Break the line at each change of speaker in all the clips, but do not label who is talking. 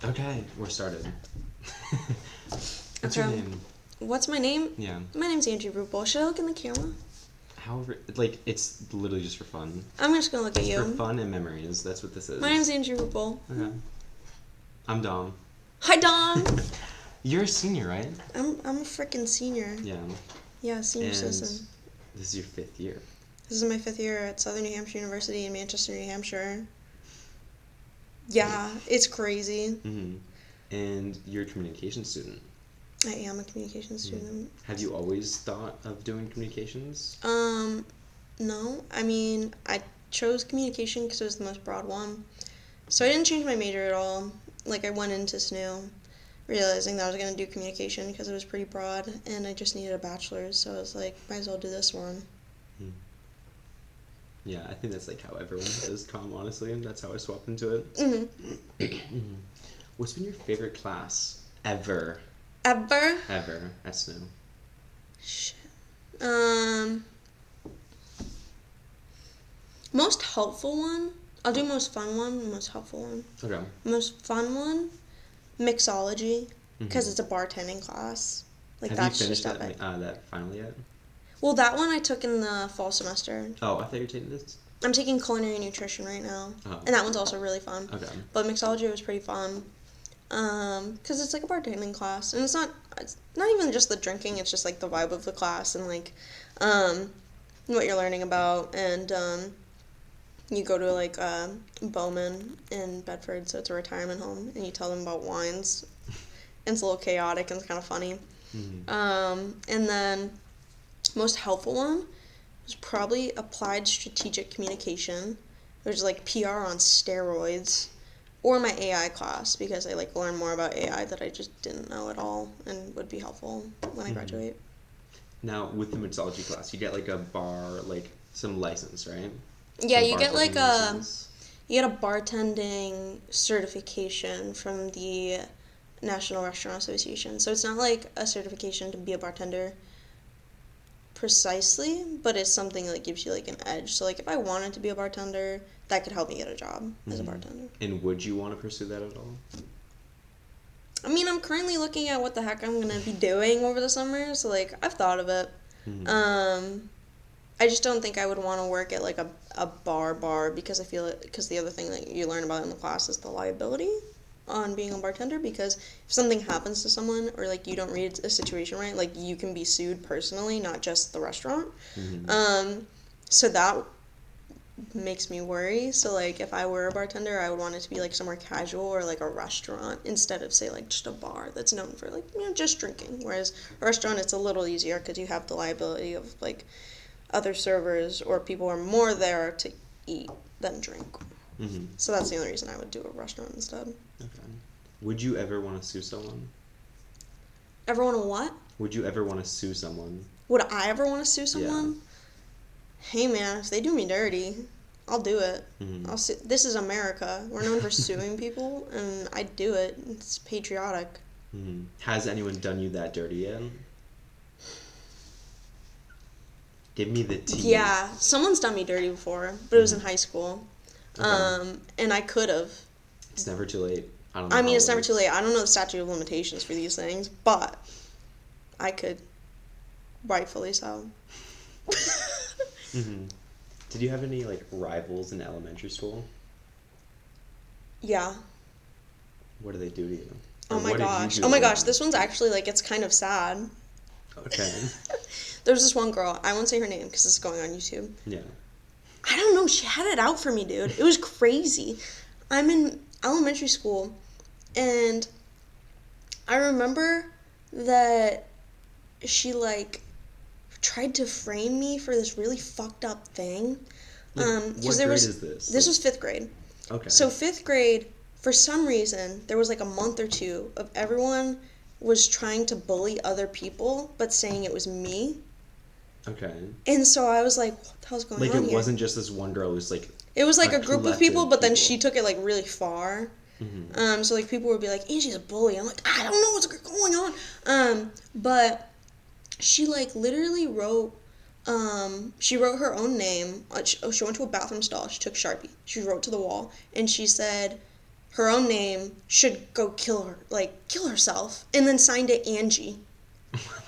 Okay, we're started. What's your name?
What's my name?
Yeah.
My name's Angie RuPaul. Should I look in the camera?
However, it's literally just for fun.
I'm just gonna look at you.
For fun and memories. That's what this is.
My name's Angie RuPaul.
Okay. I'm Dom.
Hi, Dom.
You're a senior, right?
I'm a freaking senior.
Yeah.
Yeah, senior
And
citizen.
this is your 5th year.
This is my 5th year at Southern New Hampshire University in Manchester, New Hampshire. Yeah, it's crazy.
Mm-hmm. And you're a communications student.
I am a communications student.
Have you always thought of doing communications?
No. I mean, I chose communication because it was the most broad one. So I didn't change my major at all. Like, I went into SNU realizing that I was going to do communication because it was pretty broad, and I just needed a bachelor's, so I was like, might as well do this one.
Yeah, I think that's like how everyone does comm, honestly, and that's how I swapped into it.
Mm-hmm.
What's been your favorite class ever?
Ever?
Ever at SNU?
Shit. Most helpful one? I'll do most fun one, most helpful one.
Okay.
Most fun one? Mixology, because it's a bartending class. Like,
Have
that's
you finished
just
that final yet?
Well, that one I took in the fall semester.
Oh, I thought you were taking this.
I'm taking culinary nutrition right now, and that one's also really fun.
Okay.
But mixology was pretty fun, because it's like a bartending class, and it's not even just the drinking. It's just like the vibe of the class and like, what you're learning about, and you go to like Bowman in Bedford, so it's a retirement home, and you tell them about wines. And it's a little chaotic and it's kind of funny. And then most helpful one was probably applied strategic communication, which is like PR on steroids, or my AI class, because I like learn more about AI that I just didn't know at all and would be helpful when I graduate.
Now, with the mixology class, you get like a bar, like some license, right?
Yeah,
Some
you get like
license.
you get a bartending certification from the National Restaurant Association. So it's not like a certification to be a bartender precisely, but it's something that gives you like an edge. So like if I wanted to be a bartender, that could help me get a job as a bartender.
And would you want to pursue that at all?
I mean, I'm currently looking at what the heck I'm gonna be doing over the summer, so like I've thought of it. I just don't think I would want to work at like a bar because I feel it, because the other thing that you learn about in the class is the liability on being a bartender, because if something happens to someone or like you don't read a situation right, like you can be sued personally, not just the restaurant. So that makes me worry. So like if I were a bartender, I would want it to be like somewhere casual or like a restaurant instead of say like just a bar that's known for like, you know, just drinking. Whereas a restaurant, it's a little easier because you have the liability of like other servers or people are more there to eat than drink. So that's the only reason I would do a restaurant instead.
Okay. Would you ever want to sue someone?
Ever want to what?
Would you ever want to sue someone?
Would I ever want to sue someone?
Yeah.
Hey man, if they do me dirty, I'll do it. I'll sue. This is America. We're known for suing people, and I do it. It's patriotic.
Has anyone done you that dirty yet? Give me the tea.
Yeah, someone's done me dirty before, but it was in high school. And I could have.
It's never too late. I don't know.
I mean, it's never too late. I don't know the statute of limitations for these things, but I could. Rightfully so.
Did you have any like rivals in elementary school?
Yeah.
What do they do to you?
Oh my gosh. This one's actually like, it's kind of sad.
Okay.
There's this one girl. I won't say her name because this is going on YouTube.
Yeah.
I don't know. She had it out for me, dude. It was crazy. I'm in elementary school, and I remember that she, like, tried to frame me for this really fucked up thing.
What grade is this?
This was 5th grade.
Okay.
So 5th grade, for some reason, there was, like, a month or two of everyone was trying to bully other people, but saying it was me.
Okay.
And so I was like, what the hell's going on here?
Like, it wasn't just this one girl, it was like...
It was like a group of people, but then she took it like really far. So like people would be like, Angie's a bully. I'm like, I don't know what's going on. But she like literally wrote, she wrote her own name. She went to a bathroom stall. She took Sharpie. She wrote to the wall, and she said, her own name, should go kill herself, and then signed it Angie.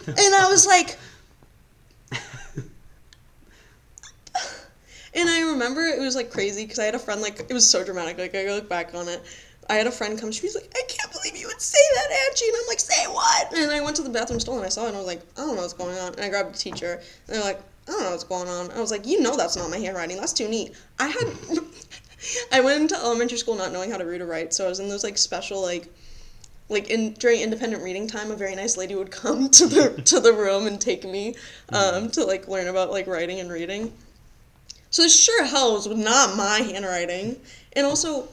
And I was like, and I remember it was like crazy because I had a friend, like, it was so dramatic, like, I look back on it. I had a friend come, she was like, I can't believe you would say that, Angie. And I'm like, say what? And I went to the bathroom stall and I saw it and I was like, I don't know what's going on. And I grabbed the teacher and they're like, I don't know what's going on. I was like, you know that's not my handwriting. That's too neat. I went into elementary school not knowing how to read or write, so I was in those like special during independent reading time, a very nice lady would come to the room and take me to like learn about like writing and reading. So this sure hell was not my handwriting. And also,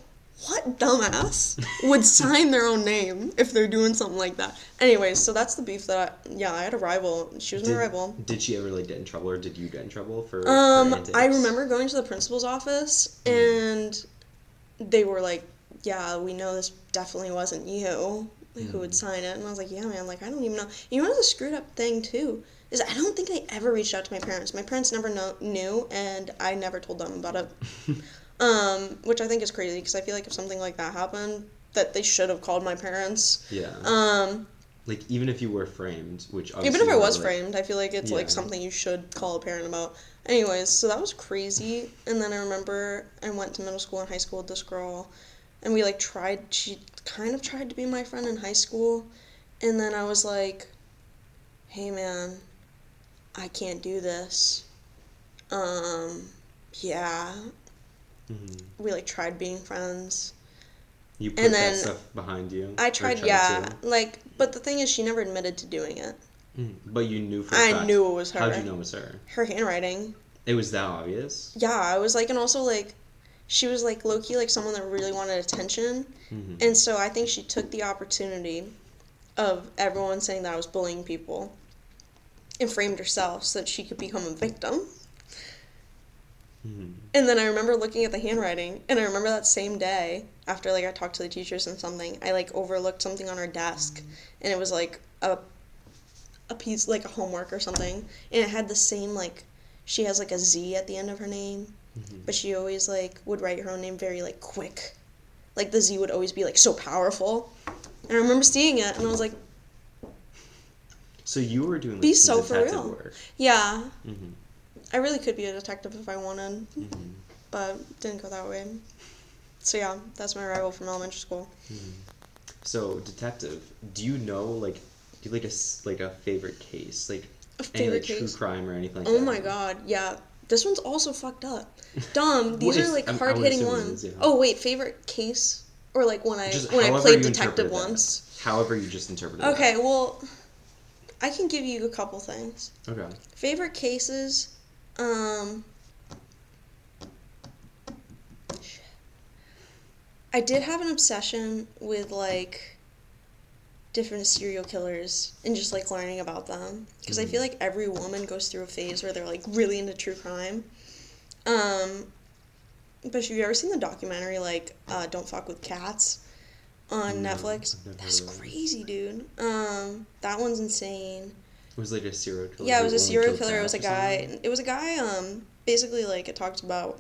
what dumbass would sign their own name if they're doing something like that? Anyways, so that's the beef that I had a rival. She was my rival.
Did she ever like get in trouble, or did you get in trouble for
antics? I remember going to the principal's office and they were like, yeah, we know this definitely wasn't you who would sign it. And I was like, yeah, man, like, I don't even know. You know, the screwed up thing, too, is I don't think they ever reached out to my parents. My parents never knew, and I never told them about it. Which I think is crazy, because I feel like if something like that happened, that they should have called my parents.
Yeah. Like, even if you were framed, which obviously...
Even if I was framed, I feel like it's, like, something you should call a parent about. Anyways, so that was crazy. And then I remember I went to middle school and high school with this girl, and we, like, she kind of tried to be my friend in high school. And then I was like, hey, man, I can't do this. Yeah. We, like, tried being friends.
You put that stuff behind you?
I tried to. Like, but the thing is, she never admitted to doing it.
But you knew for a fact.
I knew it was her.
How'd you know it was her?
Her handwriting.
It was that obvious?
Yeah, I was like, and also, like, she was, like, low-key, like, someone that really wanted attention. And so I think she took the opportunity of everyone saying that I was bullying people and framed herself so that she could become a victim. And then I remember looking at the handwriting, and I remember that same day, after, like, I talked to the teachers and something, I, like, overlooked something on her desk, and it was, like, a piece, like, a homework or something, and it had the same, like, she has, like, a Z at the end of her name, but she always, like, would write her own name very, like, quick. Like, the Z would always be, like, so powerful. And I remember seeing it, and I was like...
So you were doing, like, some detective work.
Yeah. I really could be a detective if I wanted, but didn't go that way. So yeah, that's my rival from elementary school.
So detective, do you know, like, do you like a favorite case, like
a favorite
any, like,
case?
true crime or anything like
that?
Oh
my god, yeah. This one's also fucked up. Dumb. These are like hard hitting ones.
Yeah.
Oh wait, favorite case or like when I played detective once.
However you just interpreted it.
Okay, well, I can give you a couple things.
Okay.
Favorite cases. I did have an obsession with, like, different serial killers and just, like, learning about them. Because I feel like every woman goes through a phase where they're, like, really into true crime. But have you ever seen the documentary, like, Don't Fuck with Cats on Netflix? That's crazy, dude. That one's insane.
It was, like, a serial killer?
Yeah, it was a serial killer. It was a guy. It was a guy, basically, like, it talked about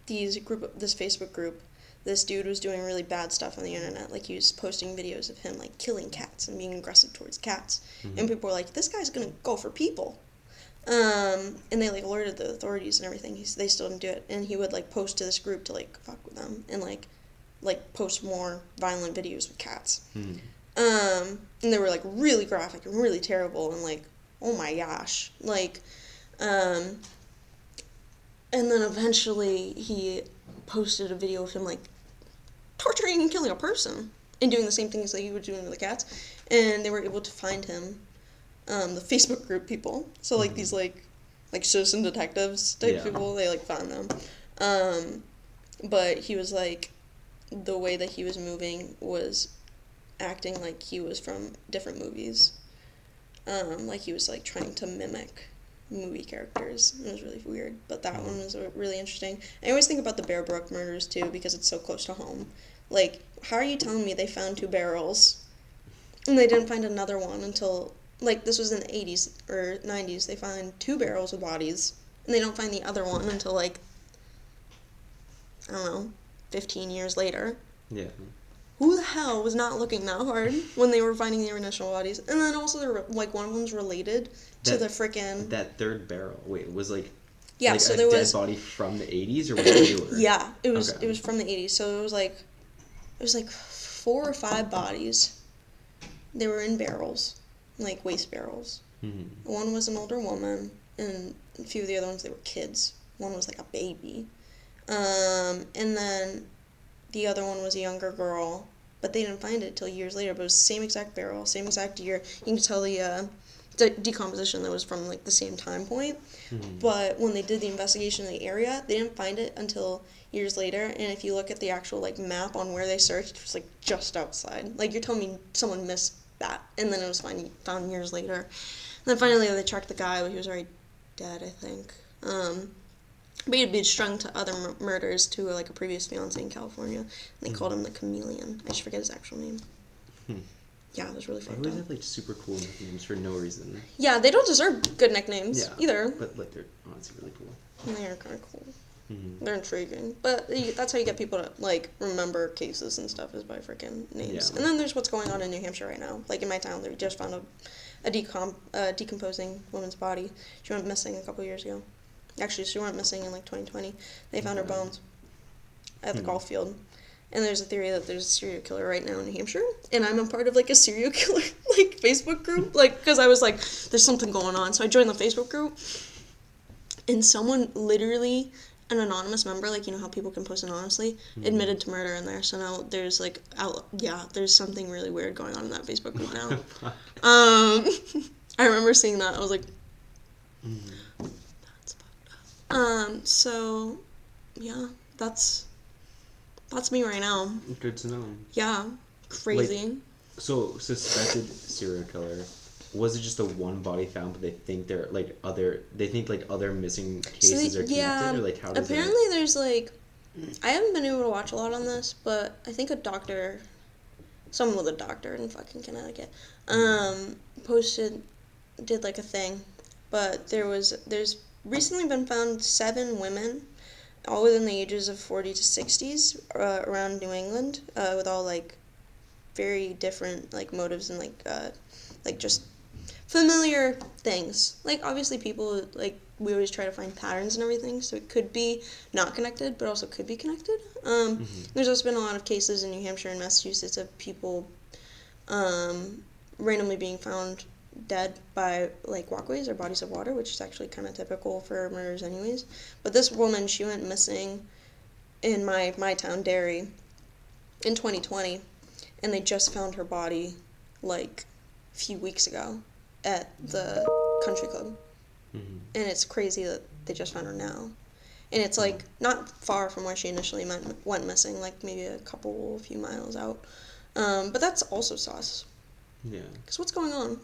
this Facebook group. This dude was doing really bad stuff on the internet. Like, he was posting videos of him, like, killing cats and being aggressive towards cats. And people were like, this guy's gonna go for people. And they, like, alerted the authorities and everything. They still didn't do it. And he would, like, post to this group to, like, fuck with them. And, like post more violent videos with cats. And they were, like, really graphic and really terrible. And, like, oh my gosh. Like, and then eventually he posted a video of him, like, torturing and killing a person and doing the same things that he was doing with the cats, and they were able to find him, the Facebook group people, so, like, these, like citizen detectives type people, they, like, found them, but he was, like, the way that he was moving was acting like he was from different movies, like, he was, like, trying to mimic movie characters. It was really weird, but that one was really interesting. I always think about the Bear Brook murders too, because it's so close to home. Like, how are you telling me they found 2 barrels and they didn't find another one until, like, this was in the 80s or 90s, they find 2 barrels with bodies and they don't find the other one until, like, I don't know, 15 years later.
Yeah.
Who the hell was not looking that hard when they were finding their initial bodies? And then also, they're, like, one of them's related to the freaking...
That third barrel. Wait, was, like...
Yeah,
like
so
a
there
dead
was...
body from the 80s, or was it newer?
Yeah, it was
Okay.
it was from the 80s. So it was like 4 or 5 bodies. They were in barrels, like waste barrels.
Mm-hmm.
One was an older woman, and a few of the other ones, they were kids. One was like a baby. And then the other one was a younger girl, but they didn't find it till years later. But it was the same exact barrel, same exact year. You can tell the decomposition that was from, like, the same time point.
Mm-hmm.
But when they did the investigation in the area, they didn't find it until years later. And if you look at the actual, like, map on where they searched, it was, like, just outside. Like, you're telling me someone missed that, and then it was found years later. And then finally they tracked the guy, but he was already dead, I think. But he had been strung to other murders to, like, a previous fiance in California. And they called him the Chameleon. I just forget his actual name. Yeah, it was really
They
fucked
always
up.
have, like, super cool nicknames for no reason.
Yeah, they don't deserve good nicknames either.
But, like, they're honestly really cool.
They are kind of cool.
Mm-hmm.
They're intriguing. But that's how you get people to, like, remember cases and stuff, is by freaking names.
Yeah.
And then there's what's going on in New Hampshire right now. Like, in my town, they just found a decomposing woman's body. She went missing a couple years ago. Actually, she went missing in, like, 2020. They found her bones at the golf field. And there's a theory that there's a serial killer right now in New Hampshire. And I'm a part of, like, a serial killer, like, Facebook group. Like, because I was like, there's something going on. So I joined the Facebook group. And someone literally, an anonymous member, like, you know how people can post anonymously, admitted to murder in there. So now there's, like, there's something really weird going on in that Facebook group now. I remember seeing that. I was like, that's fucked up. So, yeah, that's me right now.
Good to know.
Yeah, crazy.
Like, so, suspected serial killer. Was it just the one body found, but they think other missing cases are connected, or, like, how does
apparently there's, like, I haven't been able to watch a lot on this, but I think someone with a doctor in fucking Connecticut, did, like, a thing, but there's recently been found 7 women, all within the ages of 40 to 60s, around New England, with all, like, very different, like, motives and, like, just familiar things. Like, obviously people, like, we always try to find patterns and everything, so it could be not connected, but also could be connected. There's also been a lot of cases in New Hampshire and Massachusetts of people randomly being found dead by, like, walkways or bodies of water, which is actually kind of typical for murders anyways. But this woman, she went missing in my town, Derry, in 2020, and they just found her body, like, a few weeks ago at the country club. And it's crazy that they just found her now. And it's, like, not far from where she initially went missing, like, maybe a few miles out. But that's also sus.
Yeah.
Because what's going on?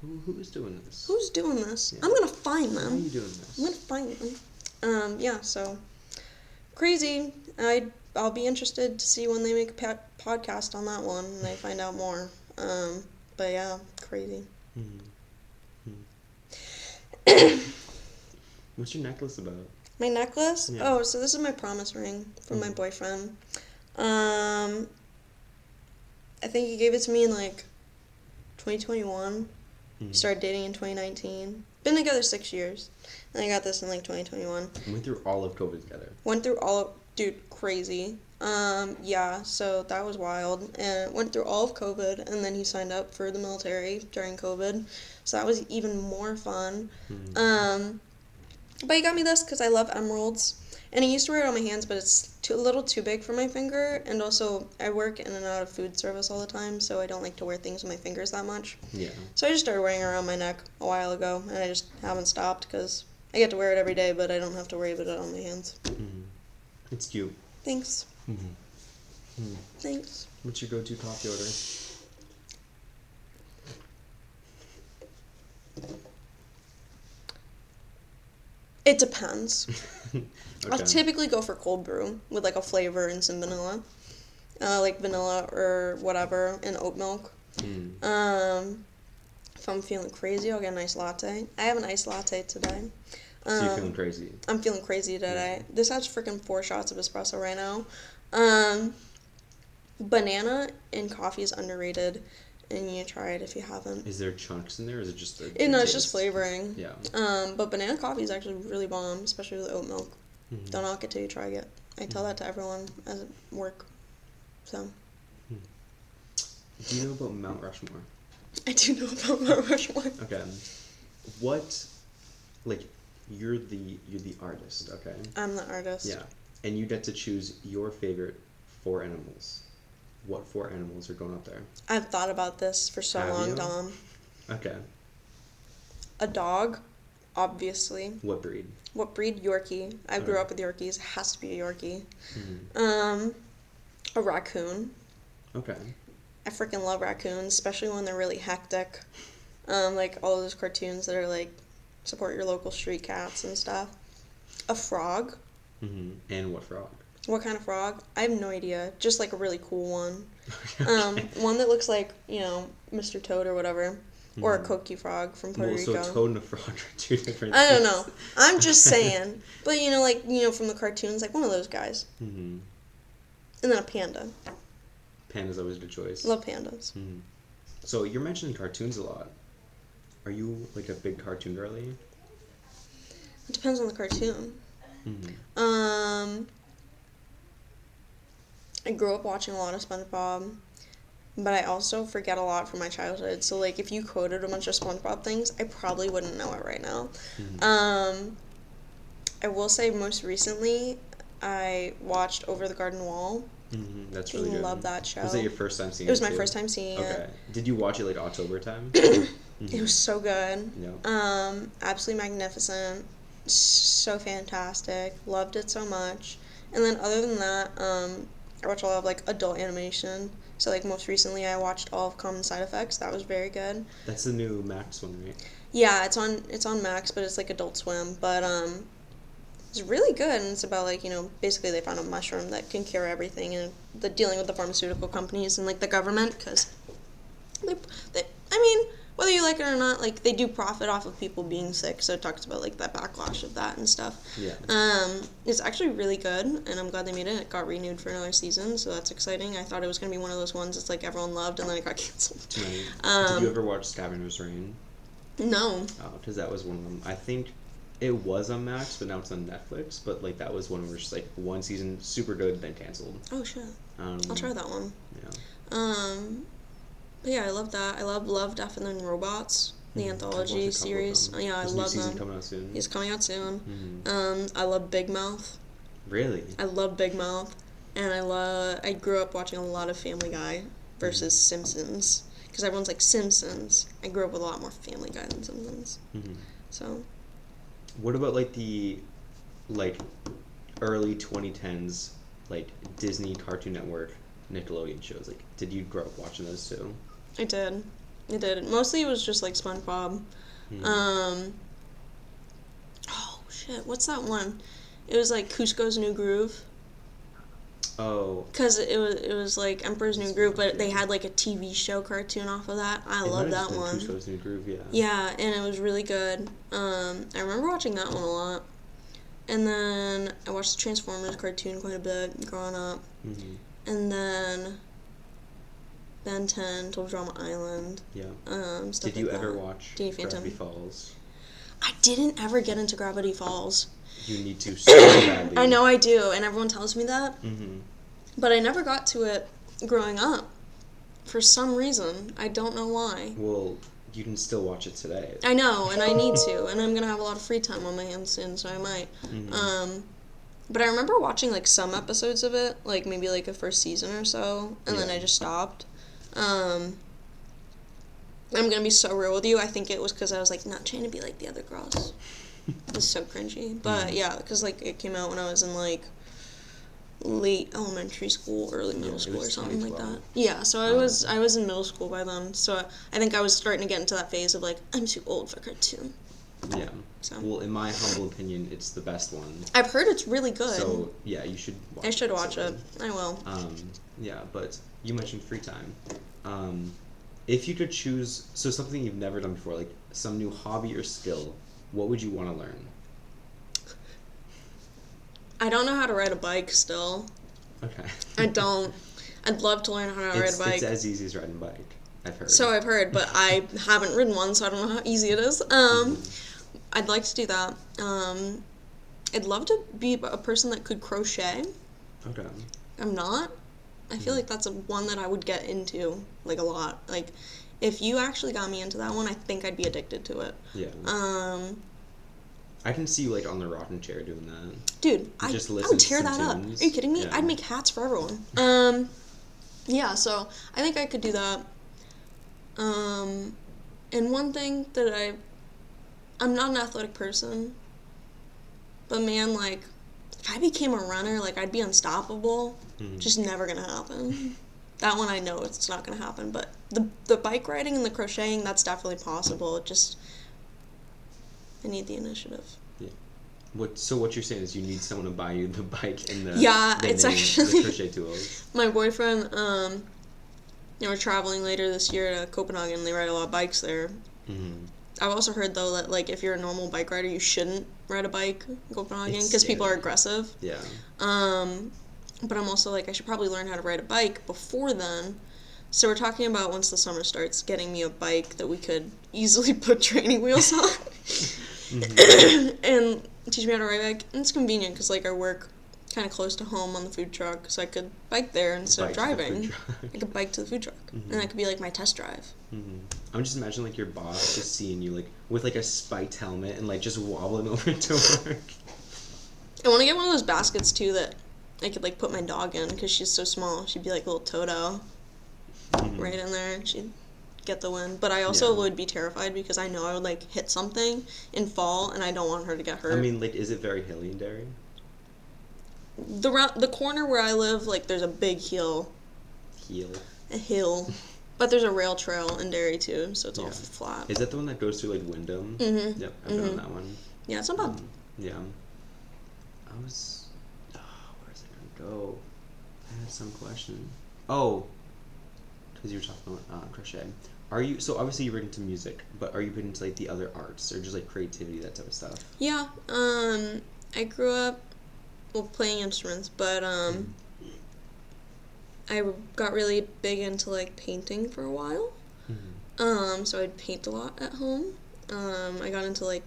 Who's doing this?
Who's doing this?
Yeah.
I'm gonna find them.
How are you doing this?
I'm gonna find them. Yeah, so crazy. I'll be interested to see when they make a podcast on that one and they find out more. But yeah, crazy.
What's your necklace about?
My necklace?
Yeah.
Oh, so this is my promise ring from my boyfriend. I think he gave it to me in, like, 2021. Started dating in 2019. Been together 6 years. And I got this in, like, 2021.
Went through all of COVID together.
Dude, crazy. Yeah, so that was wild. And went through all of COVID, and then he signed up for the military during COVID. So that was even more fun. But he got me this because I love emeralds. And I used to wear it on my hands, but it's a little too big for my finger. And also, I work in and out of food service all the time, so I don't like to wear things with my fingers that much.
Yeah.
So I just started wearing it around my neck a while ago, and I just haven't stopped because I get to wear it every day, but I don't have to worry about it on my hands.
It's cute.
Thanks. Thanks.
What's your go-to coffee order?
It depends.
Okay.
I'll typically go for cold brew with, like, a flavor and some vanilla. Like vanilla or whatever, and oat milk. If I'm feeling crazy, I'll get an iced latte. I have an iced latte today.
So you're feeling crazy?
I'm feeling crazy today.
Yeah.
This has freaking 4 shots of espresso right now. Banana in coffee is underrated, and you try it if you haven't.
Is there chunks in there, or is it just a
No, it's
taste?
just flavoring.
Yeah.
But banana coffee is actually really bomb, especially with oat milk.
Mm-hmm.
Don't knock it till you try it. I tell that to everyone at work. So.
Do you know about Mount Rushmore?
I do know about Mount Rushmore.
Okay. What, like, you're the artist, okay?
I'm the artist.
Yeah. And you get to choose your favorite 4 animals. What 4 animals are going up there?
I've thought about this for so long, Dom.
Okay.
A dog, obviously.
What breed?
What breed? Yorkie. I grew up with Yorkies. It has to be a Yorkie.
Mm-hmm.
A raccoon.
Okay.
I freaking love raccoons, especially when they're really hectic. Like all those cartoons that are like support your local street cats and stuff. A frog.
Mm-hmm. And what frog?
What kind of frog? I have no idea. Just like a really cool one.
Okay.
One that looks like, Mr. Toad or whatever. Or a coqui frog from Puerto Rico.
So a toad and a frog are 2 different
I don't
things.
know. I'm just saying. But, from the cartoons, like one of those guys.
Mm-hmm.
And then a panda.
Panda's always a good choice.
Love pandas.
Mm-hmm. So you're mentioning cartoons a lot. Are you, like, a big cartoon girly?
It depends on the cartoon.
Mm-hmm.
I grew up watching a lot of SpongeBob, but I also forget a lot from my childhood. So, like, if you quoted a bunch of SpongeBob things, I probably wouldn't know it right now.
Mm-hmm.
I will say most recently, I watched Over the Garden Wall.
Mm-hmm. That's really good.
I love that show.
Was that your first time seeing
It
it?
was my first time seeing it.
Okay. Did you watch it, like, October time? Mm-hmm.
It was so good.
Yeah.
Absolutely magnificent. So fantastic. Loved it so much. And then other than that, I watch a lot of, like, adult animation. So, like, most recently I watched all of Common Side Effects. That was very good.
That's the new Max one, right?
Yeah, it's on Max, but it's, like, Adult Swim. But, it's really good, and it's about, like, basically they found a mushroom that can cure everything, and the dealing with the pharmaceutical companies and, like, the government, because whether you like it or not, like, they do profit off of people being sick, so it talks about, like, that backlash of that and stuff.
Yeah.
It's actually really good, and I'm glad they made it. It got renewed for another season, so that's exciting. I thought it was going to be one of those ones that's, like, everyone loved, and then it got canceled.
Right. Did you ever watch Scavenger's Reign?
No.
Oh, because that was one of them. I think it was on Max, but now it's on Netflix, but, like, that was one where it's, like, one season, super good, then canceled.
Oh, shit. I'll try that one.
Yeah.
But yeah, I love that. I love Death and Then Robots, the anthology series. Yeah, I love them.
Coming out soon.
He's coming out soon.
Mm-hmm.
I love Big Mouth.
Really?
I love Big Mouth, and I grew up watching a lot of Family Guy versus Simpsons, because everyone's like Simpsons. I grew up with a lot more Family Guy than Simpsons.
Mm-hmm.
So.
What about, like, the, like, early 2010s, like, Disney, Cartoon Network, Nickelodeon shows? Like, did you grow up watching those too?
I did. Mostly it was just, like, SpongeBob.
Mm-hmm.
Oh, shit. What's that one? It was, like, Cusco's New Groove.
Oh.
Because it was, like, Emperor's New Groove, but they had, like, a TV show cartoon off of that. I love that one.
Cusco's New Groove, yeah.
Yeah, and it was really good. I remember watching that one a lot. And then I watched the Transformers cartoon quite a bit growing up.
Mm-hmm.
And then Ben 10, Total Drama Island.
Yeah.
Stuff
Did you
like
ever
that.
watch
Danny Phantom.
Gravity Falls?
I didn't ever get into Gravity Falls.
You need to so badly.
I know I do, and everyone tells me that.
Mm-hmm.
But I never got to it growing up. For some reason. I don't know why.
Well, you can still watch it today.
I know, and I need to, and I'm going to have a lot of free time on my hands soon, so I might.
Mm-hmm.
But I remember watching, like, some episodes of it, like, maybe, like, a first season or so, and then I just stopped. I'm going to be so real with you. I think it was because I was, like, not trying to be like the other girls. It was so cringy. But, yeah, because, like, it came out when I was in, like, late elementary school, early middle school or something like that. Yeah, so I was in middle school by then. So I think I was starting to get into that phase of, like, I'm too old for cartoon.
Yeah.
So.
Well, in my humble opinion, it's the best one.
I've heard it's really good.
So, yeah, you should watch it.
I should watch it. I will.
Yeah, but you mentioned free time. If you could choose, so something you've never done before, like some new hobby or skill, what would you want to learn?
I don't know how to ride a bike still.
Okay.
I don't. I'd love to learn how to ride a bike.
It's as easy as riding a bike, I've heard.
So I've heard, but I haven't ridden one, so I don't know how easy it is. I'd like to do that. I'd love to be a person that could crochet.
Okay.
I'm not. I feel like that's one that I would get into, like, a lot. Like, if you actually got me into that one, I think I'd be addicted to it.
Yeah. I can see you, like, on the rocking chair doing that.
Dude, I would tear that up. Are you kidding me? Yeah. I'd make hats for everyone. Yeah, so I think I could do that. And one thing that I'm not an athletic person, but man, like, if I became a runner, like, I'd be unstoppable. Just never gonna happen. That one I know it's not gonna happen, but the bike riding and the crocheting, that's definitely possible. It just, I need the initiative.
Yeah. So what you're saying is you need someone to buy you the bike and the
it's actually
the crochet tools.
My boyfriend, we're traveling later this year to Copenhagen. They ride a lot of bikes there. I've also heard, though, that, like, if you're a normal bike rider, you shouldn't ride a bike in Copenhagen because people are aggressive.
Yeah.
But I'm also like, I should probably learn how to ride a bike before then. So we're talking about, once the summer starts, getting me a bike that we could easily put training wheels on. And teach me how to ride a bike. And it's convenient because, like, I work kind of close to home on the food truck, so I could bike there instead of driving. I could bike to the food truck. And that could be, like, my test drive.
I'm just imagining, like, your boss just seeing you, like, with, like, a spiked helmet and, like, just wobbling over to work.
I want to get one of those baskets, too, that I could, like, put my dog in, because she's so small. She'd be like a little Toto right in there, and she'd get the win. But I also would be terrified, because I know I would, like, hit something and fall, and I don't want her to get hurt.
I mean, like, is it very hilly in Derry?
The corner where I live, like, there's a big hill. A hill. But there's a rail trail in Derry, too, so it's all flat.
Is that the one that goes through, like, Wyndham? Yep, I've been on that one.
Yeah, it's not bad.
Yeah. Where's it gonna go? I had some question. Oh, because you were talking about crochet. So obviously you're into music, but are you into, like, the other arts, or just, like, creativity, that type of stuff?
Yeah, I grew up, playing instruments, but, I got really big into, like, painting for a while. So I'd paint a lot at home. I got into, like,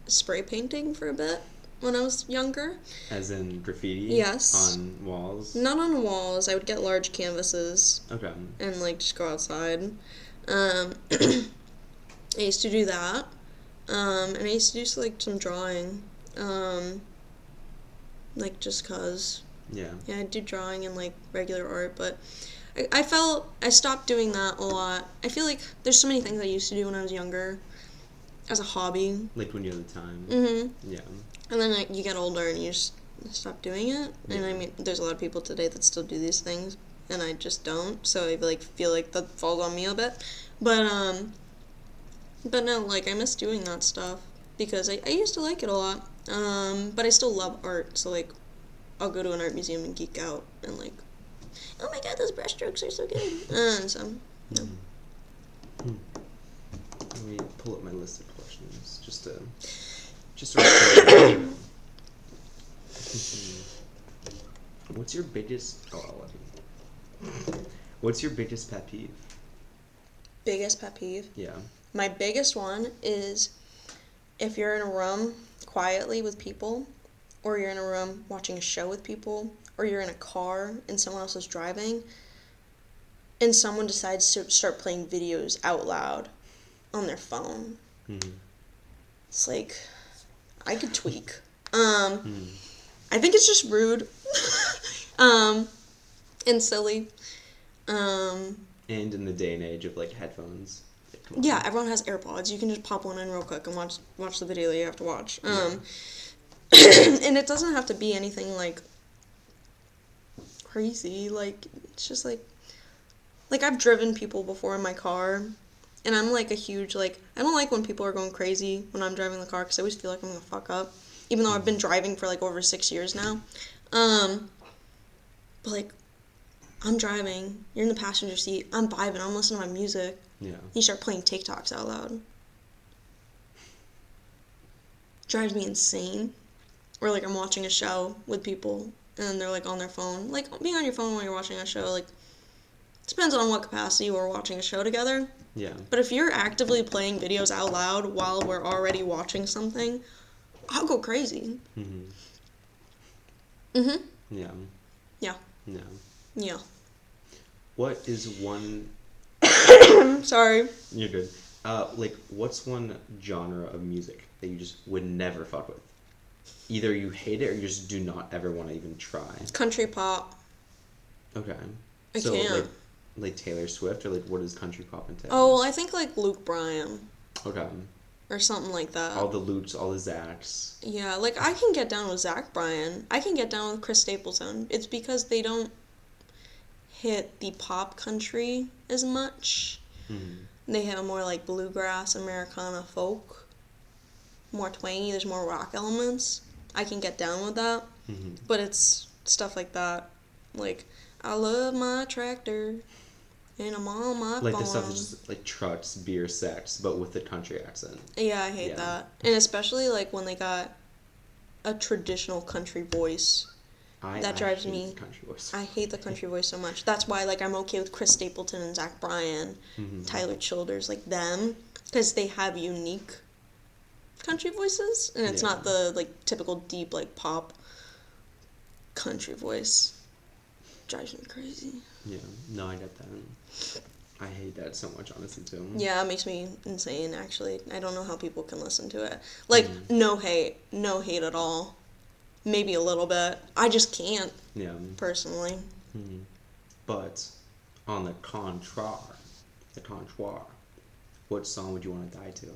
spray painting for a bit when I was younger. As in graffiti? Yes. On walls? Not on walls. I would get large canvases. Okay. And, like, just go outside. I used to do that. And I used to do, like, some drawing. Like, just 'cause. Yeah. Yeah, I do drawing and, like, regular art, but I felt I stopped doing that a lot. I feel like there's so many things I used to do when I was younger as a hobby. Like when you had the time. Yeah. And then, like, you get older and you just stop doing it. Yeah. And I mean, there's a lot of people today that still do these things, and I just don't. So I, like, feel like that falls on me a bit. But no, like, I miss doing that stuff because I used to like it a lot. But I still love art, so, like, I'll go to an art museum and geek out and, like, oh my god, those brush strokes are so good. So, no.
Let me pull up my list of questions just to What's your biggest What's your biggest pet peeve?
Biggest pet peeve?
Yeah. My
biggest one is if you're in a room quietly with people, or you're in a room watching a show with people, or you're in a car and someone else is driving, and someone decides to start playing videos out loud on their phone. It's like, I could tweak. I think it's just rude and silly. And
in the day and age of, like, headphones.
Yeah, everyone has AirPods. You can just pop one in real quick and watch the video that you have to watch. And it doesn't have to be anything, like, crazy. Like, it's just, like, I've driven people before in my car, and I'm, like, a huge, like, I don't like when people are going crazy when I'm driving the car, because I always feel like I'm gonna fuck up, even though I've been driving for, like, over 6 years now. But, like, I'm driving, you're in the passenger seat, I'm vibing, I'm listening to my music. Yeah. You start playing TikToks out loud. Drives me insane. or like I'm watching a show with people and they're like on their phone. Like being on your phone when you're watching a show, like depends on what capacity we're watching a show together.
Yeah.
But if you're actively playing videos out loud while we're already watching something, I'll go crazy.
Mhm.
Mhm.
Yeah.
Yeah.
Yeah.
Yeah.
What is one?
Sorry.
You're good. Like, what's one genre of music that you just would never fuck with? Either you hate it or you just do not ever want to even try.
Country pop.
Okay.
I
So
can't.
like Taylor Swift, or like what does country pop entail?
Oh, well, I think like Luke Bryan
Okay.
or something like that.
All the loops, all the Zacks.
Yeah, like I can get down with Zach Bryan. I can get down with Chris Stapleton. It's because they don't hit the pop country as much.
Hmm.
They have more like bluegrass, Americana, folk, more twangy. There's more rock elements. I can get down with that,
Hmm.
but it's stuff like that. Like, I love my tractor, and I'm on my
Like
farm.
the stuff that's just like trucks, beer, sex, but with the country accent.
Yeah, I hate
Yeah.
that. And especially like when they got a traditional country voice. That drives
hate
me.
country voice.
I hate the country voice so much. That's why like I'm okay with Chris Stapleton and Zach Bryan,
Hmm.
Tyler Childers, like them, because they have unique country voices, and it's
Yeah.
not the like typical deep like pop country voice. Drives me crazy.
Yeah. No, I get that. I hate that so much, honestly, too.
Yeah, it makes me insane. Actually, I don't know how people can listen to it. Like
Mhm.
no hate at all. Maybe a little bit. I just can't
Yeah.
personally.
Hmm. But on the contraire, what song would you want to die to?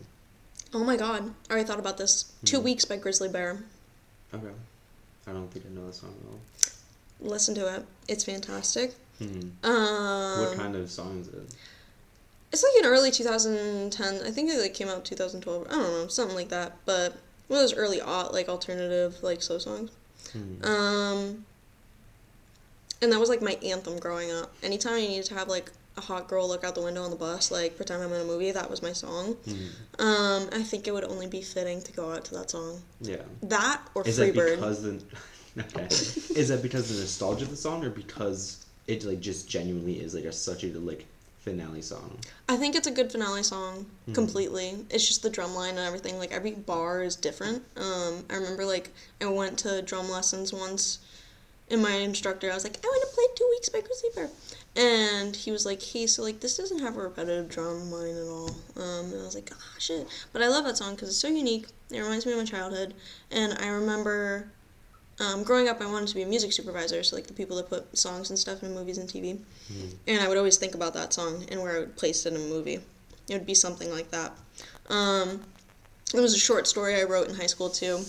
Oh my god, I already thought about this. 2 Weeks by Grizzly Bear.
Okay. I don't think I know that song at all.
Listen to it. It's fantastic.
Hmm.
Um,
What kind of song is it?
It's like an early 2010. I think it like came out 2012. I don't know, something like that. But one of those early like alternative like slow songs.
Hmm.
And that was like my anthem growing up. Anytime I needed to have like a hot girl look out the window on the bus, like pretend I'm in a movie, that was my song.
Hmm.
I think it would only be fitting to go out to that song.
Yeah.
That or
Is that
Freebird.
because the okay? Is that because of the nostalgia of the song, or because it like just genuinely is like such a like finale song?
I think it's a good finale song completely. It's just the drum line and everything. Like every bar is different. I remember like I went to drum lessons once, and my instructor, I was like, I want to play 2 Weeks by Grizzly Bear, and he was like, hey, so like this doesn't have a repetitive drum line at all. And I was like, ah, shit. But I love that song because it's so unique. It reminds me of my childhood, and I remember. Growing up, I wanted to be a music supervisor, so like the people that put songs and stuff in movies and TV. And I would always think about that song and where I would place it in a movie. It would be something like that. It was a short story I wrote in high school too,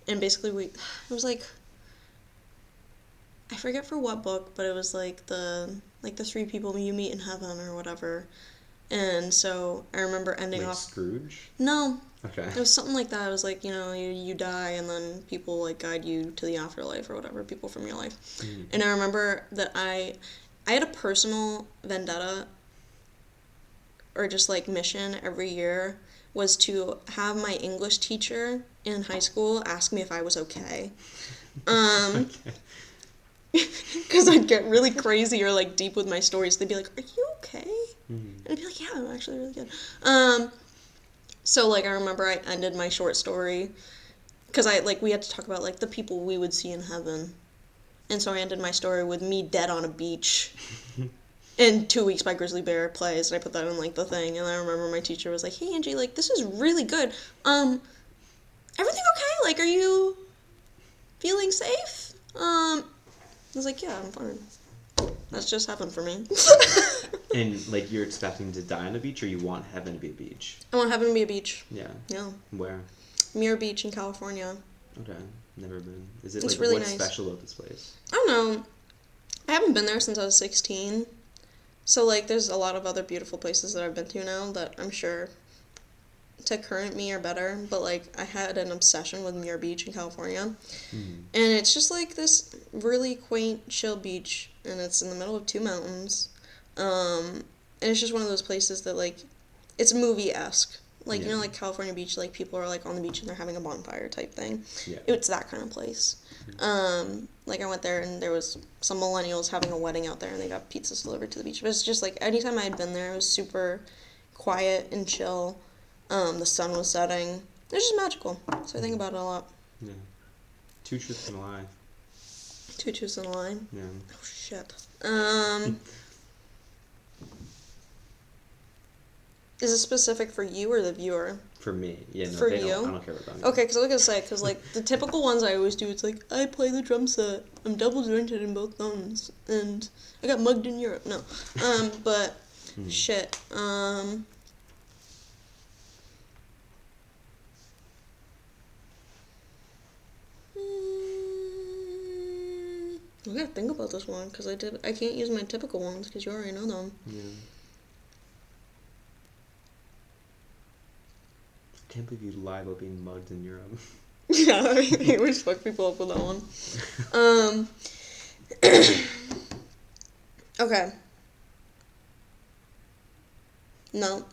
and basically it was like, I forget for what book, but it was like the three people you meet in heaven or whatever. And so I remember ending
Like
off.
Scrooge?
No,
Okay.
it was something like that. It was like, you die and then people like guide you to the afterlife or whatever, people from your life. And I remember that I had a personal vendetta or just like mission every year was to have my English teacher in high school ask me if I was okay.
Okay.
Because I'd get really crazy or like deep with my stories. They'd be like, are you okay?
Mhm.
And I'd be like, yeah, I'm actually really good. So like I remember I ended my short story because we had to talk about like the people we would see in heaven, and so I ended my story with me dead on a beach. And 2 Weeks by Grizzly Bear plays, and I put that in like the thing, and I remember my teacher was like, "Hey Angie, like this is really good. Everything okay? Like, are you feeling safe?" I was like, "Yeah, I'm fine. That's just happened for me."
And like you're expecting to die on the beach, or you want heaven to be a beach?
I want heaven to be a beach.
Yeah.
Yeah.
Where?
Muir Beach in California.
Okay. Never been. Is it
It's
like
really
what's
nice.
special about this place?
I don't know. I haven't been there since I was 16. So, like, there's a lot of other beautiful places that I've been to now that I'm sure to current me are better. But, like, I had an obsession with Muir Beach in California.
Mm.
And it's just, like, this really quaint, chill beach. And it's in the middle of two mountains. And it's just one of those places that, like, it's movie-esque. Like, you
Yeah.
know, like California Beach, like people are like on the beach and they're having a bonfire type thing.
Yeah.
It's that kind of place. Like I went there and there was some millennials having a wedding out there and they got pizzas delivered to the beach. But it's just like anytime I had been there, it was super quiet and chill. The sun was setting. It was just magical. So I think about it a lot.
Yeah. Two truths and a lie.
Two truths and a lie.
Yeah.
Oh shit. Is it specific for you or the viewer?
For me, yeah. No,
For
they
you?
don't. I don't care about them.
Okay, because I was gonna say, because like the typical ones I always do, it's like I play the drum set. I'm double jointed in both thumbs, and I got mugged in Europe. No, but shit. I gotta think about this one because I can't use my typical ones because you already know them.
Yeah. I can't believe you lie about being mugged in Europe.
Yeah, I always fuck people up with that one. Okay. No.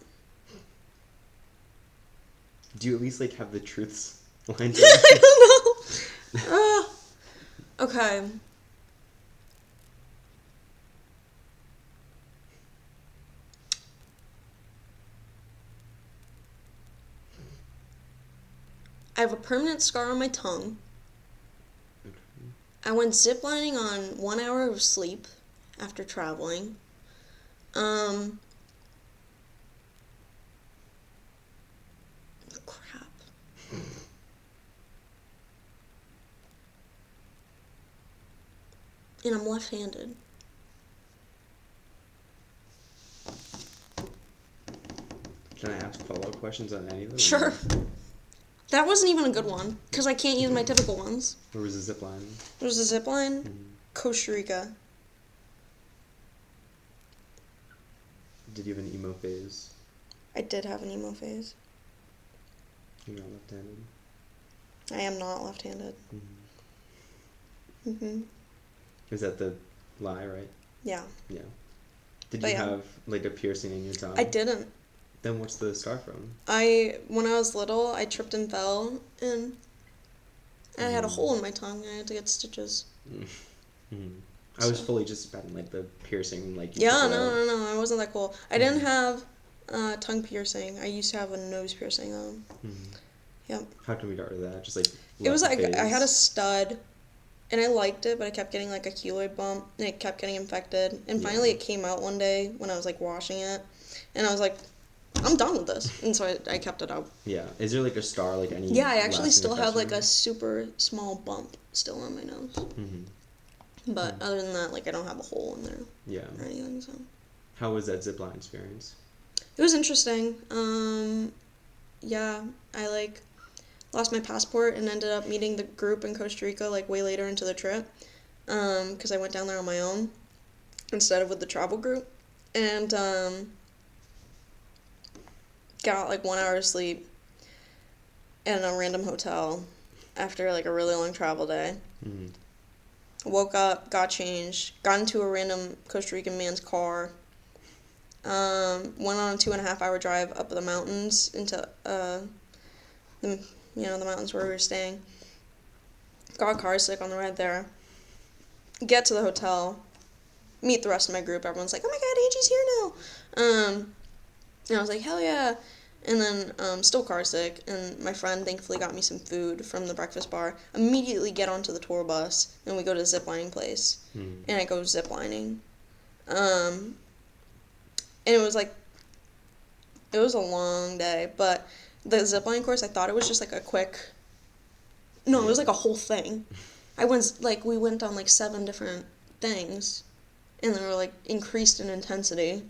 Do you at least like have the truths lined up?
I don't know. Okay. I have a permanent scar on my tongue.
Okay.
I went ziplining on 1 hour of sleep after traveling. Crap. And I'm left-handed.
Can I ask follow-up questions on any of them?
Sure. That wasn't even a good one, because I can't use my typical ones.
Where was the zip line?
There was a zip line.
Mm-hmm.
Costa Rica.
Did you have an emo phase?
I did have an emo phase.
You're not left-handed.
I am not left-handed.
Mm-hmm. Is that the lie, right?
Yeah.
Yeah. Did
But
you
yeah.
have like a piercing in your tongue?
I didn't.
Then what's the scar from?
When I was little, I tripped and fell, and I had a hole in my tongue, and I had to get stitches.
Mm-hmm. I was fully just expecting like the piercing, like you
Yeah,
took it out.
no, I wasn't that cool. I didn't have tongue piercing. I used to have a nose piercing, though.
Mm-hmm.
Yep.
How can we get rid of that? Just like
It was
let
like,
the
I had a
phase?
stud, and I liked it, but I kept getting like a keloid bump, and it kept getting infected. And finally it came out one day when I was like washing it, and I was like, I'm done with this. And so I kept it out.
Yeah. Is there like a scar, like any?
Yeah, I actually
lasting
still have like
infection?
a super small bump still on my nose.
Mm-hmm.
But other than that, like I don't have a hole in there
Yeah.
or anything, so.
How was that zipline experience?
It was interesting. Yeah, I like lost my passport and ended up meeting the group in Costa Rica like way later into the trip. Because I went down there on my own instead of with the travel group. And got like 1 hour of sleep in a random hotel after like a really long travel day.
Mm-hmm.
Woke up, got changed, got into a random Costa Rican man's car, went on a 2.5 hour drive up the mountains into the mountains where we were staying. Got car sick on the ride there. Get to the hotel, meet the rest of my group. Everyone's like, "Oh my God, Angie's here now!" And I was like, "Hell yeah!" And then still car sick, and my friend thankfully got me some food from the breakfast bar. Immediately get onto the tour bus, and we go to the ziplining place, and I go ziplining. And it was a long day, but the ziplining course, I thought it was just like a quick. No, it was like a whole thing. We went on like 7 different things, and they were like increased in intensity.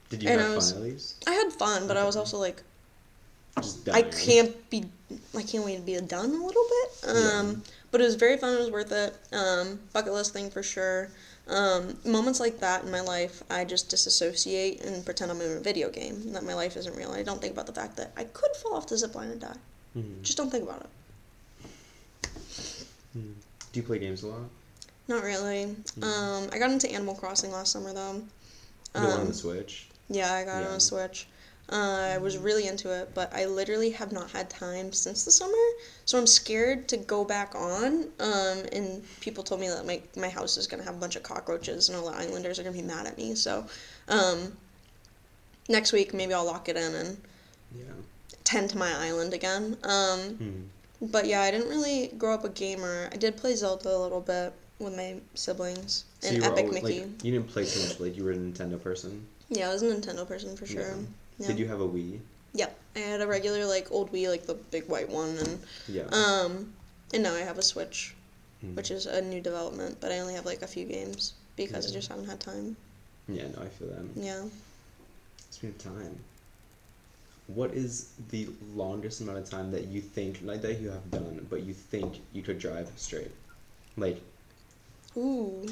Did you
And
have fun at least?
I had fun, but I was also like,
Just
I
dying.
can't wait to be done a little bit. But it was very fun. It was worth it. Bucket list thing for sure. Moments like that in my life, I just disassociate and pretend I'm in a video game, and that my life isn't real. I don't think about the fact that I could fall off the zipline and die.
Mm-hmm.
Just don't think about it.
Mm-hmm. Do you play games a lot?
Not really. I got into Animal Crossing last summer though.
The one on the Switch.
Yeah, I got it on
Yeah.
a Switch. I was really into it, but I literally have not had time since the summer, so I'm scared to go back on. And people told me that my house is gonna have a bunch of cockroaches, and all the islanders are gonna be mad at me. So, um, next week maybe I'll lock it in and
Yeah.
tend to my island again.
Hmm.
But yeah, I didn't really grow up a gamer. I did play Zelda a little bit with my siblings
So
and
you were
Epic
always like
Mickey.
you didn't play too much, but like you were a Nintendo person.
Yeah, I was a Nintendo person for
Yeah.
sure. Yeah.
Did you have a Wii?
Yep. I had a regular like old Wii, like the big white one,
Yeah.
and now I have a Switch,
Hmm.
which is a new development, but I only have like a few games because I
Yeah.
just haven't had time.
Yeah, no, I feel that.
Yeah.
Speaking of time, what is the longest amount of time that you think, not that you have done, but you think you could drive straight? Like,
Ooh.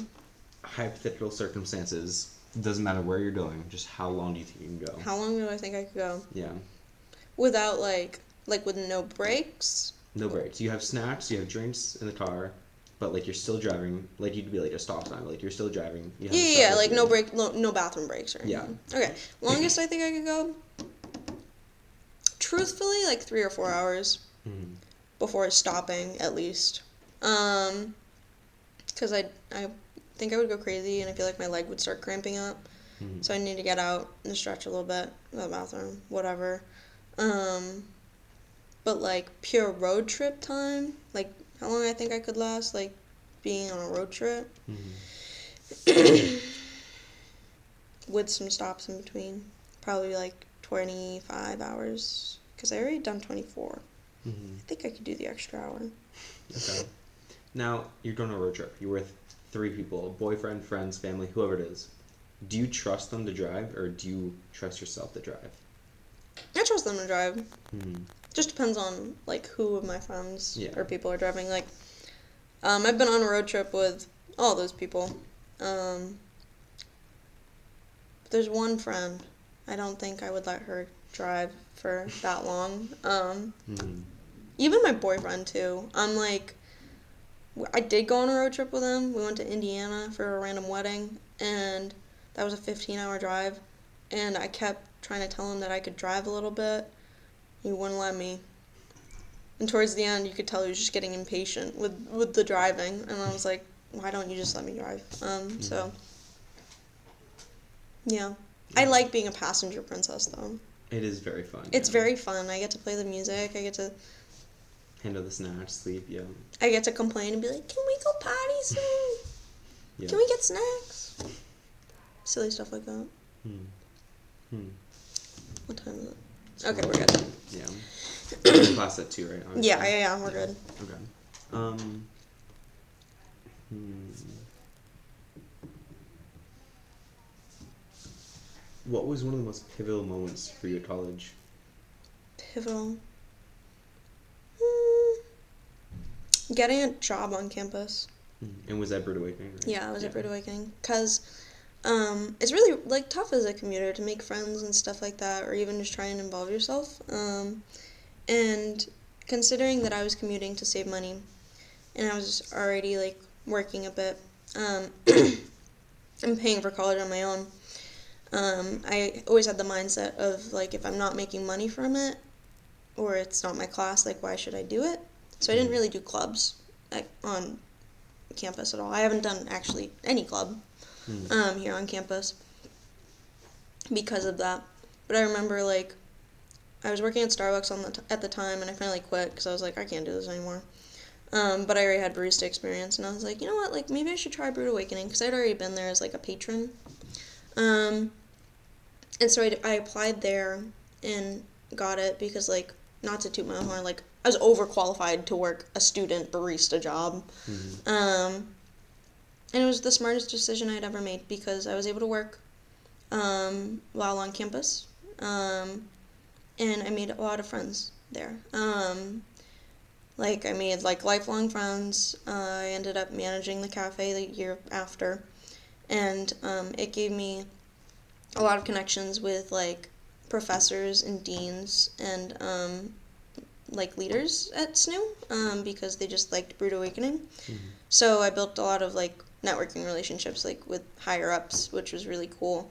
hypothetical circumstances, doesn't matter where you're going, just how long do you think you can go?
How long do I think I could go
Yeah.
without like with no breaks?
No breaks. You have snacks, you have drinks in the car, but like you're still driving, like you'd be like a stop sign, like you're still driving. You haven't
Yeah,
stopped
like no
working.
break, no bathroom breaks or
Yeah.
anything. Okay. Longest I think I could go, truthfully, like 3 or 4 hours
Mhm.
before stopping at least. Because I think I would go crazy and I feel like my leg would start cramping up.
Mhm.
So I need to get out and stretch a little bit, go to the bathroom, whatever. Um, but like pure road trip time, like how long I think I could last, like being on a road trip
Mhm.
with some stops in between, probably like 25 hours. Because I already done 24.
Mhm.
I think I could do the extra hour.
Okay. Now you're going on a road trip. You're with 3 people: boyfriend, friends, family, whoever it is. Do you trust them to drive, or do you trust yourself to drive?
I trust them to drive.
Mhm.
Just depends on like who of my friends
Yeah.
or people are driving. Like, I've been on a road trip with all those people. There's one friend. I don't think I would let her drive for that long.
Mhm.
Even my boyfriend too. I'm like, I did go on a road trip with him. We went to Indiana for a random wedding, and that was a 15-hour drive. And I kept trying to tell him that I could drive a little bit. He wouldn't let me. And towards the end, you could tell he was just getting impatient with the driving. And I was like, why don't you just let me drive? So, yeah. I
Okay.
like being a passenger princess, though.
It is very fun.
It's
Yeah.
very fun. I get to play the music.
Handle the snacks, sleep. Yeah.
I get to complain and be like, "Can we go potty soon?
Yeah.
Can we get snacks?" Silly stuff like that.
Hmm. Hmm.
What time is it?
It's
Okay,
fun.
we're good.
Yeah. You're in class at 2, right? Obviously.
Yeah, we're good.
Okay. Um. Hmm. What was one of the most pivotal moments for you at college?
Pivotal. Hmm. Getting a job on campus.
And was that Bird Awakening? Right?
Yeah, I was at Bird Awakening. Because it's really, like, tough as a commuter to make friends and stuff like that, or even just try and involve yourself. And considering that I was commuting to save money, and I was already, like, working a bit, and paying for college on my own, I always had the mindset of, like, if I'm not making money from it, or it's not my class, like, why should I do it? So I didn't really do clubs on campus at all. I haven't done, actually, any club here on campus because of that. But I remember, like, I was working at Starbucks at the time, and I finally quit because I was like, I can't do this anymore. But I already had barista experience, and I was like, you know what, like, maybe I should try Brewed Awakening, because I'd already been there as, like, a patron. And so I applied there and got it because, like, not to toot my own horn, like, I was overqualified to work a student barista job. And it was the smartest decision I'd ever made because I was able to work while on campus. And I made a lot of friends there. Like, I made, like, lifelong friends. I ended up managing the cafe the year after. And it gave me a lot of connections with, like, professors and deans and, like, leaders at SNU because they just liked Brewed Awakening. So I built a lot of, like, networking relationships, like, with higher-ups, which was really cool.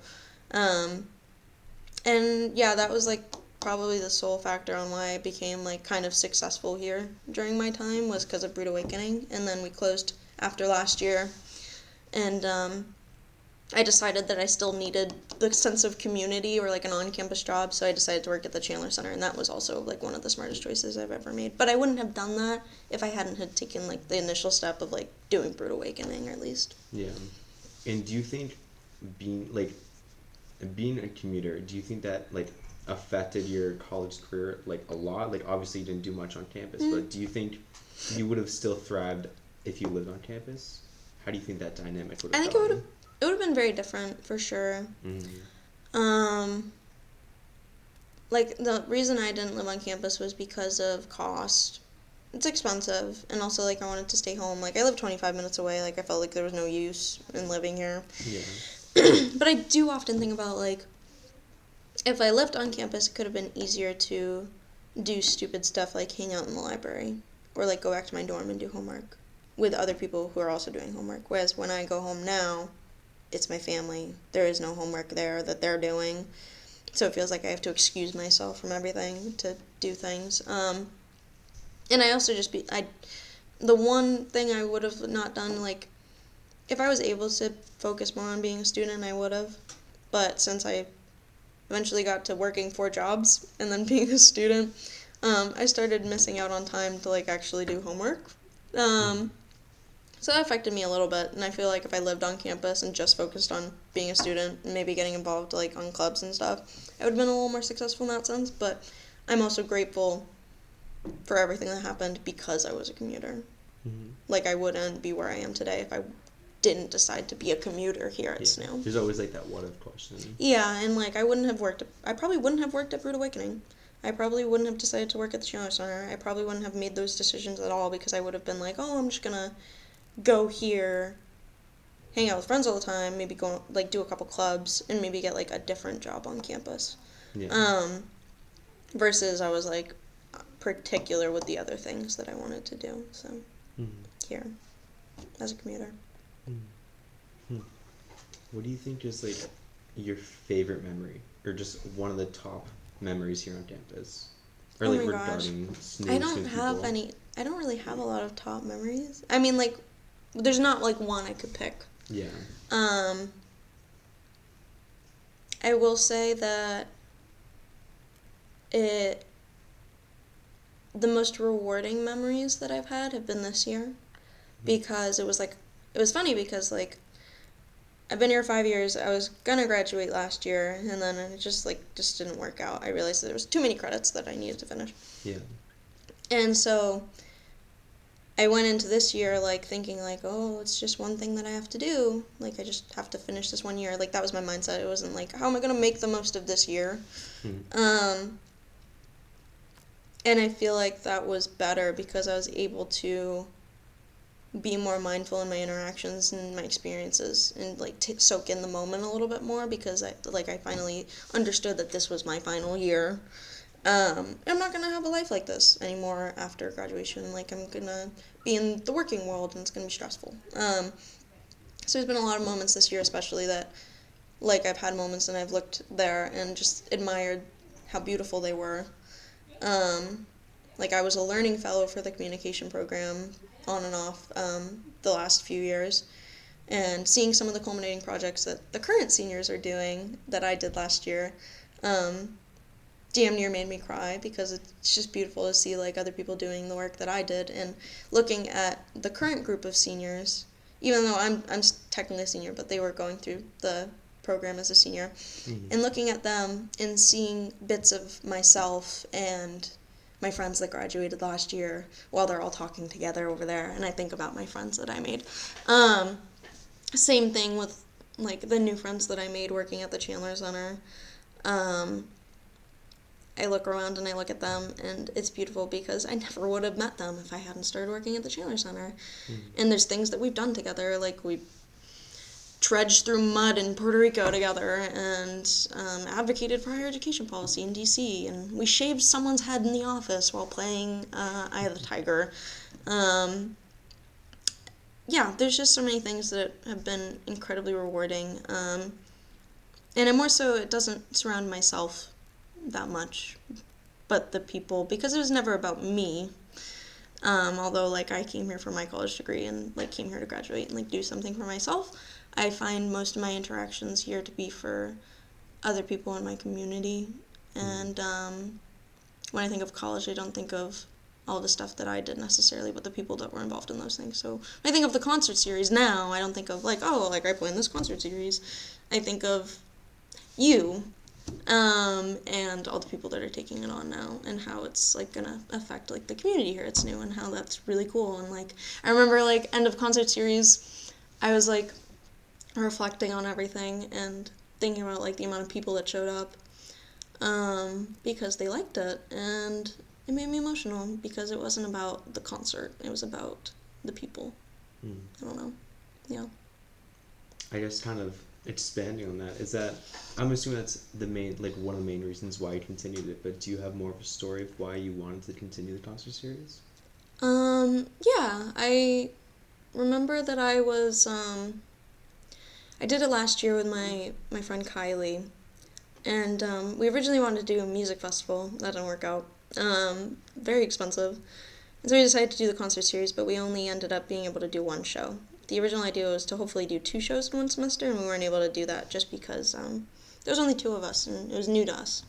And yeah, that was like probably the sole factor on why I became like kind of successful here during my time was because of Brood Awakening. And then we closed after last year, and I decided that I still needed the sense of community or like an on-campus job, so I decided to work at the Chandler Center, and that was also like one of the smartest choices I've ever made. But I wouldn't have done that if I hadn't had taken like the initial step of like doing Brood Awakening, or at least.
Yeah. And do you think being like being a commuter, do you think that like affected your college career like a lot? Like obviously you didn't do much on campus, but do you think you would have still thrived if you lived on campus? How do you think that dynamic would
I
have
think
gone?
it would have been very different for sure.
Mm-hmm.
Um, like the reason I didn't live on campus was because of cost. It's expensive, and also like I wanted to stay home. Like I live 25 minutes away. Like I felt like there was no use in living here.
Yeah.
But I do often think about like if I lived on campus, it could have been easier to do stupid stuff like hang out in the library or like go back to my dorm and do homework with other people who are also doing homework. Whereas when I go home now, it's my family. There is no homework there that they're doing. So it feels like I have to excuse myself from everything to do things. And I also the one thing I would have not done, like, if I was able to focus more on being a student, I would have. But since I eventually got to working 4 jobs and then being a student, I started missing out on time to, like, actually do homework. Um, so that affected me a little bit, and I feel like if I lived on campus and just focused on being a student and maybe getting involved, like, on clubs and stuff, I would have been a little more successful in that sense, but I'm also grateful for everything that happened because I was a commuter.
Mm-hmm.
Like, I wouldn't be where I am today if I didn't decide to be a commuter here at
Yeah.
SNU.
There's always like that what if question.
Yeah, and like I probably wouldn't have worked at Brood Awakening. I probably wouldn't have decided to work at the Chandler Center. I probably wouldn't have made those decisions at all because I would have been like, oh, I'm just gonna go here, hang out with friends all the time, maybe go like do a couple clubs, and maybe get like a different job on campus.
Yeah.
Versus I was like particular with the other things that I wanted to do. So here, as a commuter.
What do you think is like your favorite memory, or just one of the top memories here on campus, or
Oh
like
my gosh.
regarding SNU,
I don't
SNU
have
people?
any. I don't really have a lot of top memories. I mean, like, there's not like one I could pick.
Yeah.
I will say that the most rewarding memories that I've had have been this year, because it was funny because like I've been here 5 years. I was gonna graduate last year, and then it just didn't work out. I realized that there was too many credits that I needed to finish.
Yeah.
And so I went into this year like thinking like, oh, it's just one thing that I have to do. Like I just have to finish this one year. Like that was my mindset. It wasn't like, how am I gonna make the most of this year? And I feel like that was better because I was able to be more mindful in my interactions and my experiences and like soak in the moment a little bit more because I finally understood that this was my final year. I'm not gonna have a life like this anymore after graduation. Like I'm gonna be in the working world and it's gonna be stressful. So there's been a lot of moments this year, especially that like I've had moments and I've looked there and just admired how beautiful they were. Like I was a learning fellow for the communication program on and off the last few years, and seeing some of the culminating projects that the current seniors are doing that I did last year damn near made me cry because it's just beautiful to see like other people doing the work that I did, and looking at the current group of seniors, even though I'm technically a senior, but they were going through the program as a senior, and looking at them and seeing bits of myself and my friends that graduated last year while they're all talking together over there, and I think about my friends that I made. Same thing with like the new friends that I made working at the Chandler Center. I look around and I look at them, and it's beautiful because I never would have met them if I hadn't started working at the Chandler Center. And there's things that we've done together, like we trudged through mud in Puerto Rico together and advocated for higher education policy in D.C., and we shaved someone's head in the office while playing Eye of the Tiger. Yeah, there's just so many things that have been incredibly rewarding. And And it more so, it doesn't surround myself that much, but the people, because it was never about me. Although, like, I came here for my college degree and, like, came here to graduate and, like, do something for myself, I find most of my interactions here to be for other people in my community. And when I think of college, I don't think of all the stuff that I did necessarily, but the people that were involved in those things. So when I think of the concert series now, I don't think of, like, oh, like, I play in this concert series. I think of you, and all the people that are taking it on now, and how it's, like, gonna affect, like, the community here. It's new, and how that's really cool. And, like, I remember, like, end of concert series, I was, like, reflecting on everything and thinking about, like, the amount of people that showed up, because they liked it, and it made me emotional because it wasn't about the concert, it was about the people. I don't know. Yeah.
I guess kind of expanding on that, is that, I'm assuming that's the main, like, one of the main reasons why you continued it, but do you have more of a story of why you wanted to continue the concert series?
Yeah, I remember that I did it last year with my friend Kylie, and we originally wanted to do a music festival. That didn't work out. Very expensive. And so we decided to do the concert series, but we only ended up being able to do one show. The original idea was to hopefully do 2 shows in one semester, and we weren't able to do that just because there was only 2 of us, and it was new to us.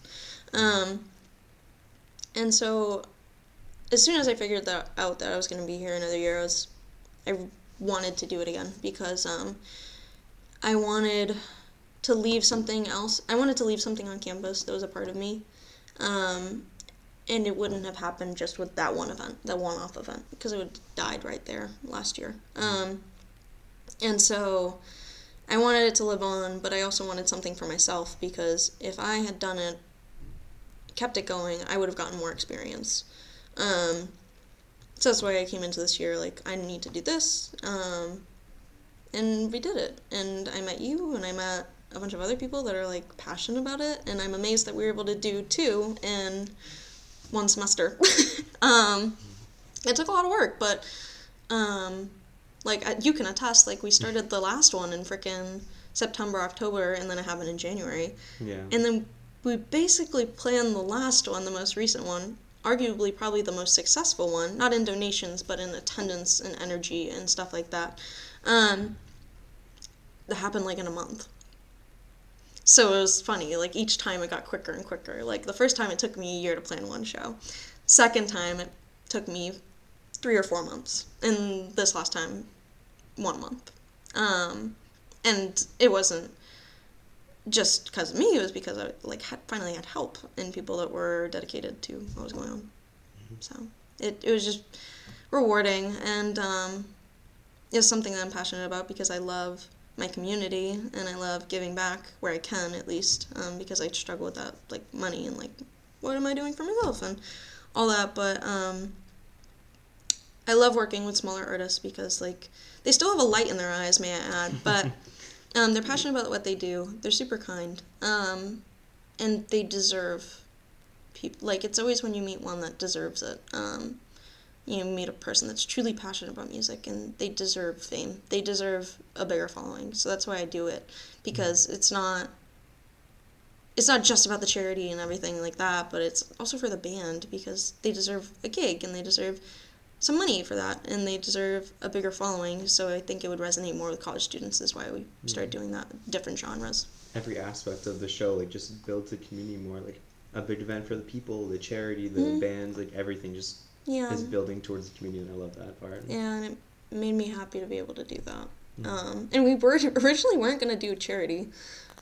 And so as soon as I figured that out, that I was going to be here another year, I wanted to do it again because I wanted to leave something else. I wanted to leave something on campus that was a part of me. And it wouldn't have happened just with that one event, that one-off event, because it would have died right there last year. And so I wanted it to live on, but I also wanted something for myself, because if I had done it, kept it going, I would have gotten more experience. So that's why I came into this year, like, I need to do this, and we did it. And I met you, and I met a bunch of other people that are, like, passionate about it, and I'm amazed that we were able to do 2 in one semester. It took a lot of work, but like, you can attest, like, we started the last one in frickin' September, October, and then it happened in January.
Yeah.
And then we basically planned the last one, the most recent one, arguably probably the most successful one, not in donations, but in attendance and energy and stuff like that. That happened, like, in a month. So it was funny, like, each time it got quicker and quicker. Like, the first time it took me a year to plan one show. Second time it took me 3 or 4 months. And this last time, 1 month. And it wasn't just because of me, it was because I, like, finally had help and people that were dedicated to what was going on. So it was just rewarding, and it's something that I'm passionate about because I love my community, and I love giving back where I can, at least, because I struggle with that, like, money and, like, what am I doing for myself and all that. But I love working with smaller artists because, like, they still have a light in their eyes, may I add, but they're passionate about what they do. They're super kind, and they deserve people. Like, it's always when you meet one that deserves it. You meet a person that's truly passionate about music, and they deserve fame. They deserve a bigger following. So that's why I do it, because it's not just about the charity and everything like that, but it's also for the band, because they deserve a gig, and they deserve some money for that, and they deserve a bigger following. So I think it would resonate more with college students, is why we started doing that, different genres.
Every aspect of the show, like, just builds the community more, like, a big event for the people, the charity, the bands, like, everything just is building towards the community, and I love that part.
Yeah, and it made me happy to be able to do that. And we originally weren't going to do charity.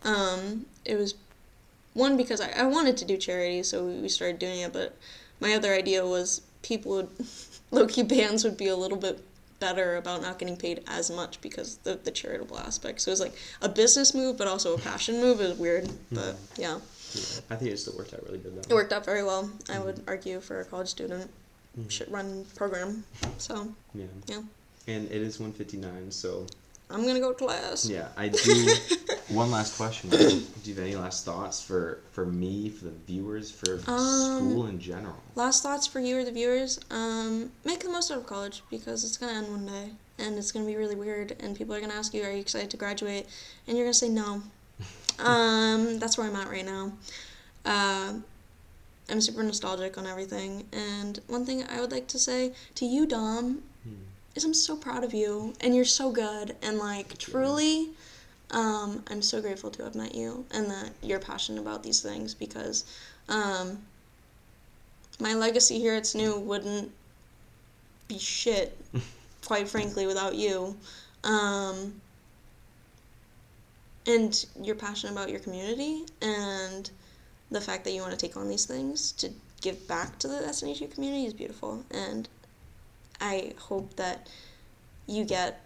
It was, one, because I wanted to do charity, so we started doing it, but my other idea was people would, low-key bands would be a little bit better about not getting paid as much because of the charitable aspect. So it was like a business move, but also a passion move. It was weird, but yeah.
I think it still worked out really good, though.
It worked out very well, I would argue, for a college student. Should run program, so yeah.
And it is 1:59, so
I'm gonna go to class.
Yeah, I do. One last question: do you have any last thoughts for me, for the viewers, for school in general?
Last thoughts for you or the viewers: make the most out of college, because it's gonna end one day, and it's gonna be really weird, and people are gonna ask you, "Are you excited to graduate?" And you're gonna say no. That's where I'm at right now. Uh, I'm super nostalgic on everything. And one thing I would like to say to you, Dom, is I'm so proud of you. And you're so good. And, like, truly, I'm so grateful to have met you and that you're passionate about these things because my legacy here at SNU wouldn't be shit, quite frankly, without you. Um, and you're passionate about your community and the fact that you want to take on these things to give back to the SNHU community is beautiful. And I hope that you get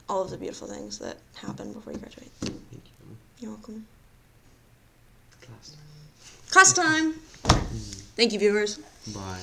all of the beautiful things that happen before you graduate.
Thank you.
You're welcome.
Class time.
Class time! Thank you, viewers.
Bye.